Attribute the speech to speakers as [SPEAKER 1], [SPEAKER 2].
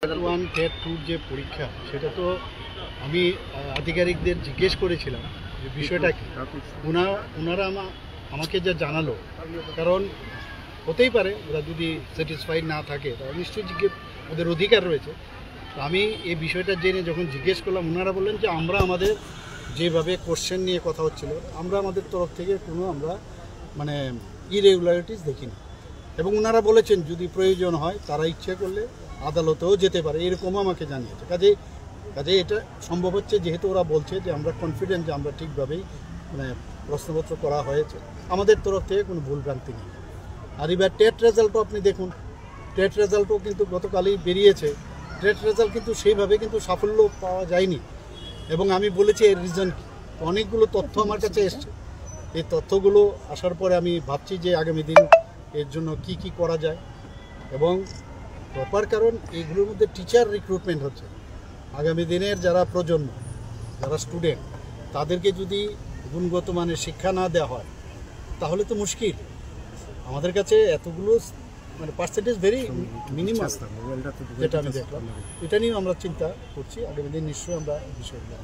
[SPEAKER 1] 1 TET 2 যে পরীক্ষা সেটা তো আমি আধিকারিকদের জিজ্ঞেস করেছিলাম যে বিষয়টা কি। ওনারা আমাকে যা জানালো, কারণ হতেই পারে ওরা যদি স্যাটিসফাইড না থাকে তাহলে নিশ্চয়ই ওদের অধিকার রয়েছে। তো আমি এই বিষয়টা জেনে যখন জিজ্ঞেস করলাম, ওনারা বললেন যে আমরা আমাদের যেভাবে কোশ্চেন নিয়ে কথা হচ্ছিল, আমরা আমাদের তরফ থেকে কোনো আমরা ইরেগুলারিটিস দেখি না। এবং ওনারা বলেছেন যদি প্রয়োজন হয় তারা ইচ্ছে করলে আদালতেও যেতে পারে, এরকমও আমাকে জানিয়েছে। কাজে এটা সম্ভব হচ্ছে, যেহেতু ওরা বলছে যে আমরা কনফিডেন্ট যে আমরা ঠিকভাবেই প্রশ্নপত্র করা হয়েছে, আমাদের তরফ থেকে কোনো ভুলভ্রান্তি নেই। আর এবার টেট রেজাল্টও আপনি দেখুন, টেট রেজাল্টও কিন্তু গতকালই বেরিয়েছে। টেট রেজাল্ট কিন্তু সেইভাবে কিন্তু সাফল্য পাওয়া যায়নি। এবং আমি বলেছি এর রিজন কি, অনেকগুলো তথ্য আমার কাছে এসছে। এই তথ্যগুলো আসার পরে আমি ভাবছি যে আগামী দিন এর জন্য কি করা যায়। এবং প্রপার, কারণ এইগুলোর মধ্যে টিচার রিক্রুটমেন্ট হচ্ছে। আগামী দিনের যারা প্রজন্ম, যারা স্টুডেন্ট, তাদেরকে যদি গুণগত মানের শিক্ষা না দেওয়া হয় তাহলে তো মুশকিল। আমাদের কাছে এতগুলো পার্সেন্টেজ ভেরি মিনিমাম, যেটা আমি দেখলাম। এটা নিয়েও আমরা চিন্তা করছি। আগামী দিন নিশ্চয়ই আমরা বিষয়গুলো